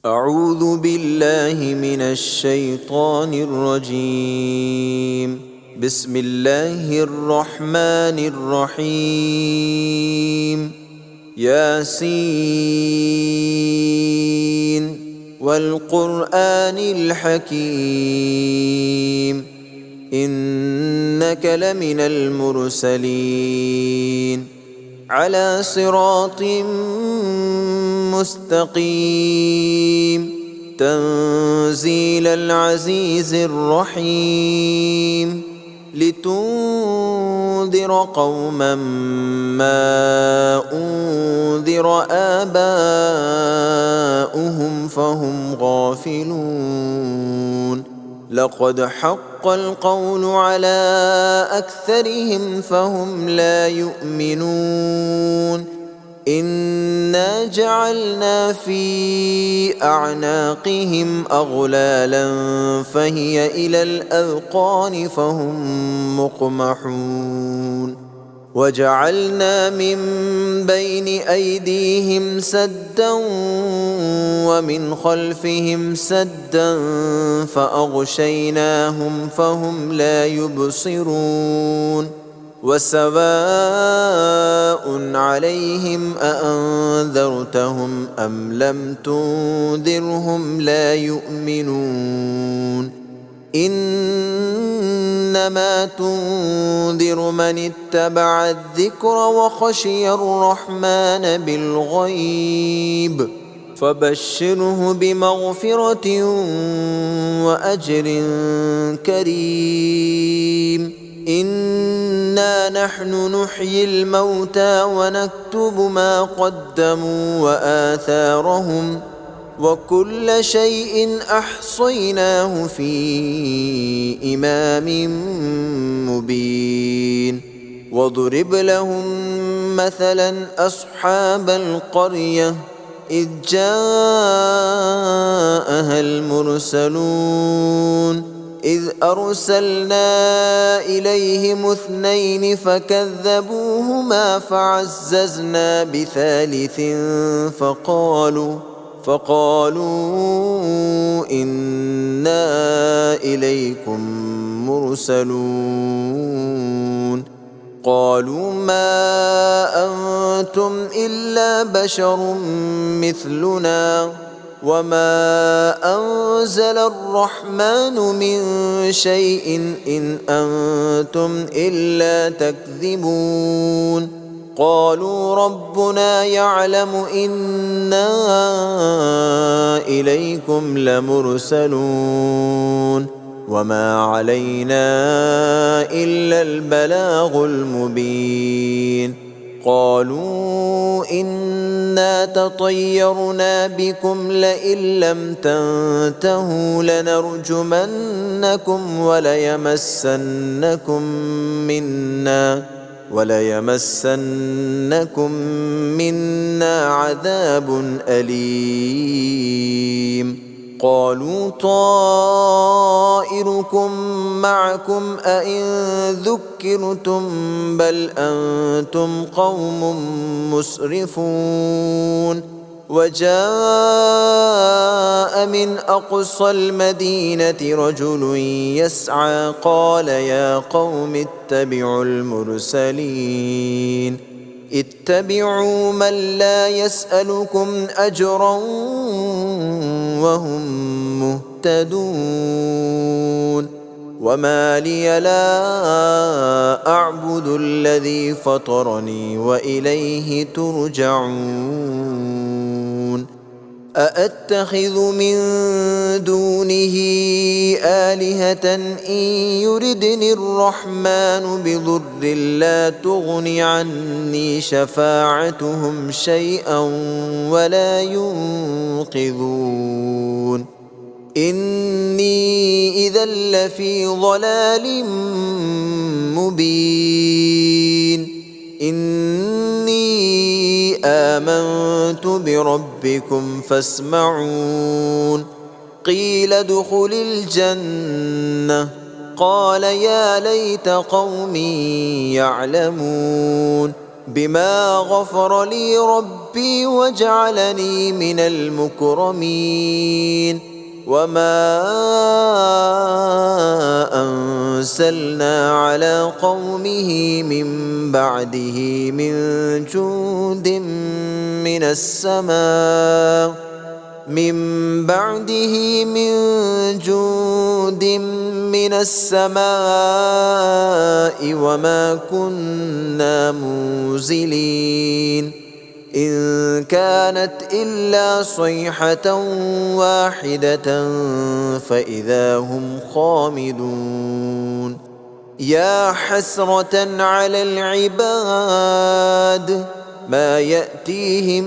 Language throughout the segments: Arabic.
أعوذ بالله من الشيطان الرجيم. بسم الله الرحمن الرحيم. ياسين والقرآن الحكيم إنك لمن المرسلين على صراط مستقيم تنزيل العزيز الرحيم لتنذر قوما ما أنذر آباؤهم فهم غافلون لقد حق القول على أكثرهم فهم لا يؤمنون إنا جعلنا في أعناقهم أغلالا فهي إلى الأذقان فهم مقمحون وجعلنا من بين أيديهم سدا ومن خلفهم سدا فأغشيناهم فهم لا يبصرون وسواء عليهم أأنذرتهم أم لم تنذرهم لا يؤمنون إنما تنذر من اتبع الذكر وخشي الرحمن بالغيب فبشره بمغفرة وأجر كريم إنا نحن نحيي الموتى ونكتب ما قدموا وآثارهم وكل شيء أحصيناه في إمام مبين واضرب لهم مثلا أصحاب القرية إذ جاءها المرسلون إذ أرسلنا إليهم 2 فكذبوهما فعززنا بثالث فقالوا إنا إليكم مرسلون قالوا ما أنتم إلا بشر مثلنا وما أنزل الرحمن من شيء إن أنتم إلا تكذبون قالوا ربنا يعلم إنا إليكم لمرسلون وما علينا إلا البلاغ المبين قالوا إنا تطيرنا بكم لئن لم تنتهوا لنرجمنكم وليمسنكم منا عذاب أليم قالوا طائركم معكم أئن ذكرتم بل أنتم قوم مسرفون وجاء من أقصى المدينة رجل يسعى قال يا قوم اتبعوا المرسلين اتبعوا من لا يسألكم أجرا وهم مهتدون وما لي لا أعبد الذي فطرني وإليه ترجعون أأتخذ من دونه آلهة إن يردني الرحمن بضر لا تغن عني شفاعتهم شيئا ولا ينقذون إني إذا لفي ضلال مبين إني آمنت بربكم فاسمعون قيل ادخل الجنة قال يا ليت قومي يعلمون بما غفر لي ربي ربي وجعلني من المكرمين وما أنزلنا على قومه من بعده من جند من السماء وما كنا منزلين إن كانت إلا صيحة واحدة فإذا هم خامدون يا حسرة على العباد ما يأتيهم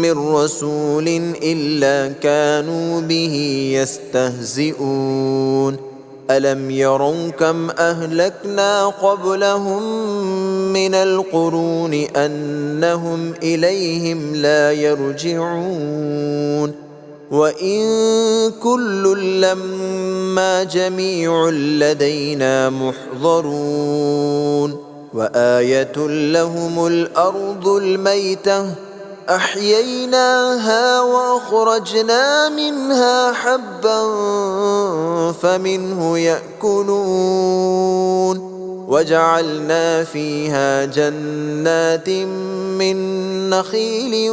من رسول إلا كانوا به يستهزئون ألم يروا كم أهلكنا قبلهم من القرون أنهم إليهم لا يرجعون وإن كل لما جميع لدينا محضرون وآية لهم الأرض الميتة أحييناها وأخرجنا منها حبا فمنه يأكلون وجعلنا فيها جنات من نخيل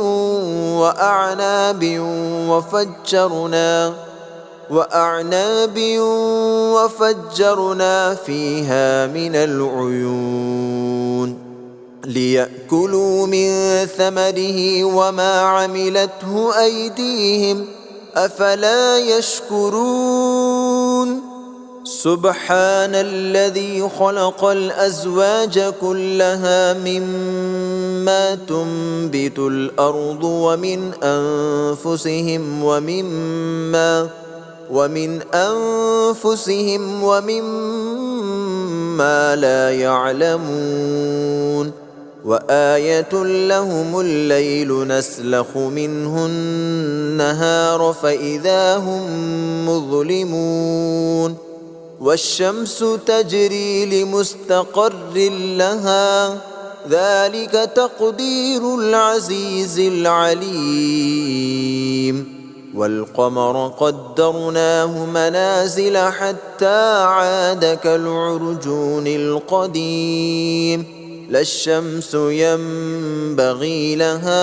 وأعناب وفجرنا فيها من العيون ليأكلوا من ثمره وما عملته أيديهم أفلا يشكرون سبحان الذي خلق الأزواج كلها مما تنبت الأرض ومن أنفسهم ومما لا يعلمون وآية لهم الليل نسلخ منه النهار فإذا هم مظلمون والشمس تجري لمستقر لها ذلك تقدير العزيز العليم والقمر قدرناه منازل حتى عاد كالعرجون القديم لا الشمس ينبغي لها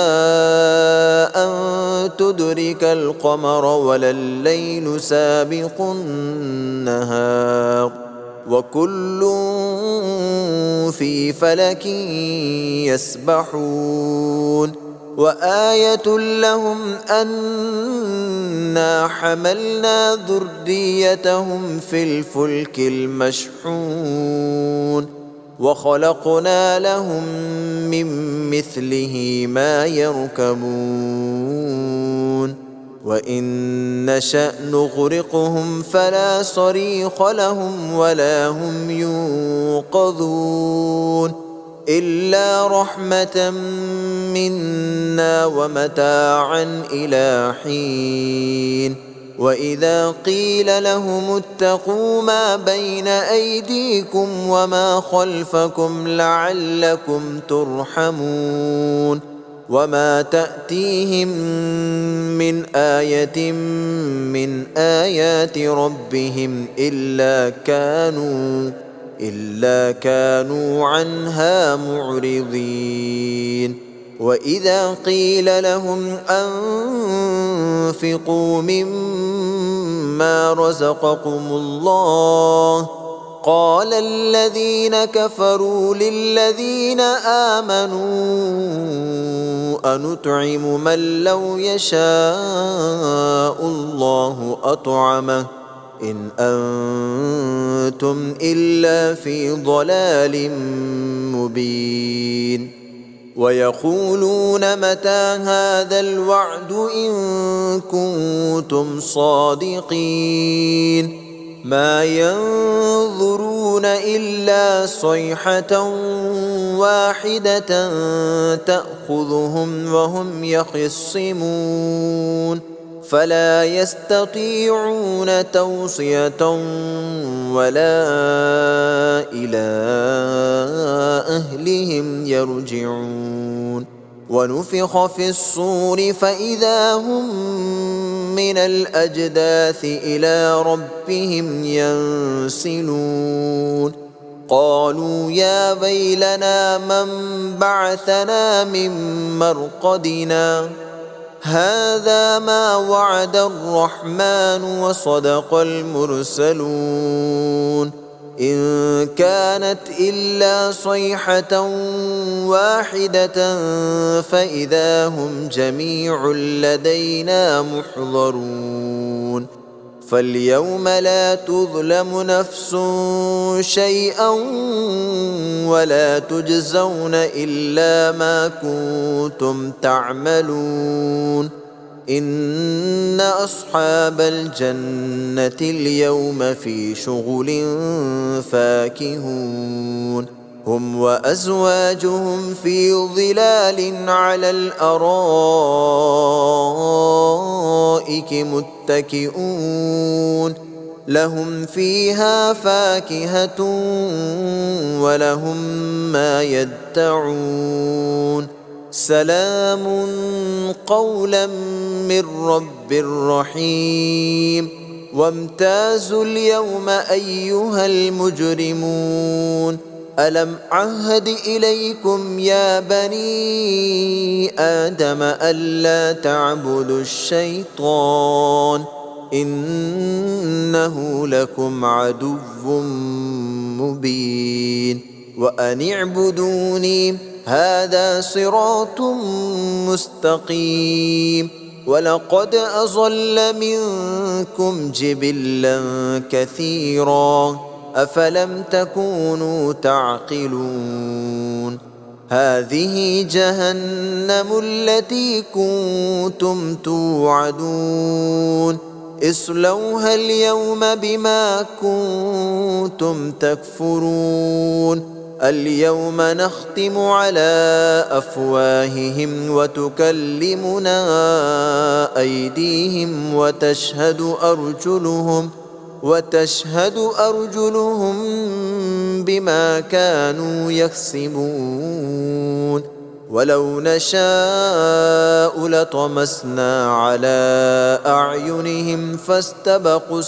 أن تدرك القمر ولا الليل سابق النهار وكل في فلك يسبحون وآية لهم أنا حملنا ذريتهم في الفلك المشحون وخلقنا لهم من مثله ما يركبون وإن نشأ نغرقهم فلا صريخ لهم ولا هم ينقذون إلا رحمة منا ومتاعا إلى حين وإذا قيل لهم اتقوا ما بين أيديكم وما خلفكم لعلكم ترحمون وما تأتيهم من آية من آيات ربهم إلا كانوا عنها معرضين وإذا قيل لهم أنفقوا مما رزقكم الله قال الذين كفروا للذين آمنوا أنطعم من لو يشاء الله أطعمه إن أنتم إلا في ضلال مبين ويقولون متى هذا الوعد إن كنتم صادقين ما ينظرون إلا صيحة واحدة تأخذهم وهم يخصمون فلا يستطيعون توصية ولا إلى أهلهم يرجعون ونفخ في الصور فإذا هم من الأجداث إلى ربهم ينسلون قالوا يا ويلنا من بعثنا من مرقدنا هذا ما وعد الرحمن وصدق المرسلون إن كانت إلا صيحة واحدة فإذا هم جميع لدينا محضرون فاليوم لا تظلم نفس شيئا ولا تجزون إلا ما كنتم تعملون إن أصحاب الجنة اليوم في شغل فاكهون هم وأزواجهم في ظلال على الأرائك متكئون لهم فيها فاكهة ولهم ما يدعون سلام قولا من رب رحيم وامتازوا اليوم أيها المجرمون ألم عهد إليكم يا بني آدم ألا تعبدوا الشيطان إنه لكم عدو مبين وأن اعبدوني هذا صراط مستقيم ولقد أضل منكم جبلا كثيرا أفلم تكونوا تعقلون هذه جهنم التي كنتم توعدون اصلوها اليوم بما كنتم تكفرون اليوم نختم على أفواههم وتكلمنا أيديهم وتشهد أرجلهم بما كانوا يكسبون ولو نشاء لطمسنا على أعينهم فاستبقوا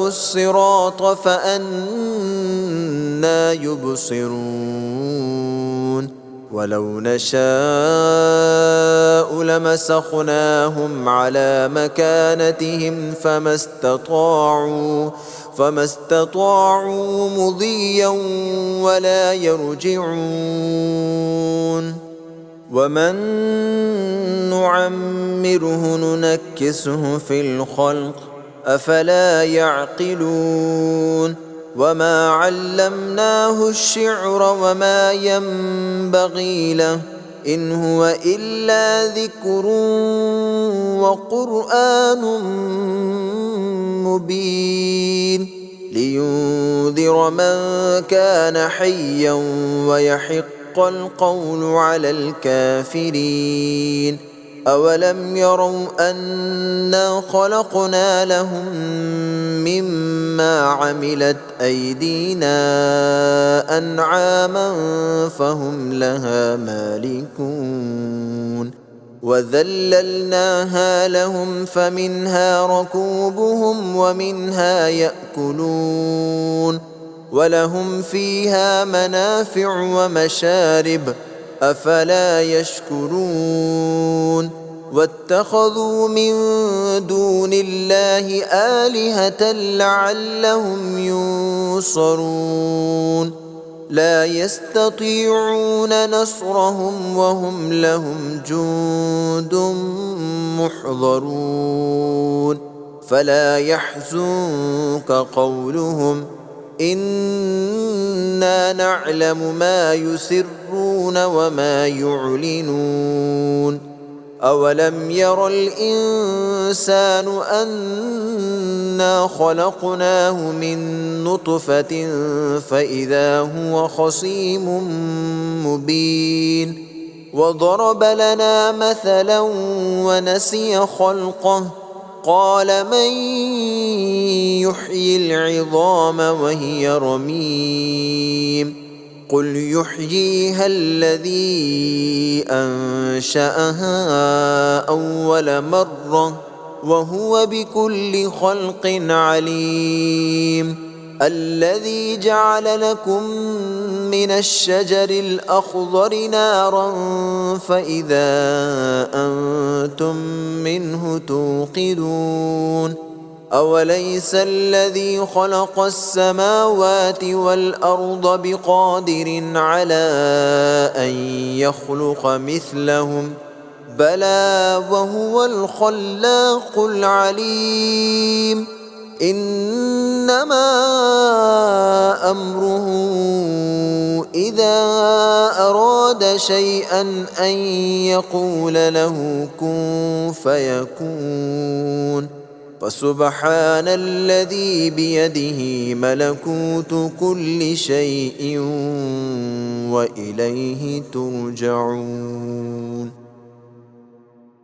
الصراط فأنى يبصرون ولو نشاء لمسخناهم على مكانتهم فما استطاعوا مضيا ولا يرجعون ومن نعمره ننكسه في الخلق أفلا يعقلون وما علمناه الشعر وما ينبغي له إن هو إلا ذكر وقرآن مبين لينذر من كان حيا ويحق القول على الكافرين أولم يروا أنا خلقنا لهم مما عملت أيدينا أنعاما فهم لها مالكون وذللناها لهم فمنها ركوبهم ومنها يأكلون ولهم فيها منافع ومشارب أفلا يشكرون واتخذوا من دون الله آلهة لعلهم ينصرون لا يستطيعون نصرهم وهم لهم جند محضرون فلا يحزنك قولهم إنا نعلم ما يسرون وما يعلنون أولم ير الإنسان أنا خلقناه من نطفة فإذا هو خصيم مبين وضرب لنا مثلا ونسي خلقه قال من يحيي العظام وهي رميم قل يحييها الذي أنشأها أول مرة وهو بكل خلق عليم. الذي جعل لكم من الشجر الأخضر نارا فإذا أنتم منه توقدون. أوليس الذي خلق السماوات والأرض بقادر على أن يخلق مثلهم بلى وهو الخلاق العليم. إنما أمره إذا أراد شيئا أن يقول له كن فيكون. فسبحان الذي بيده ملكوت كل شيء وإليه ترجعون.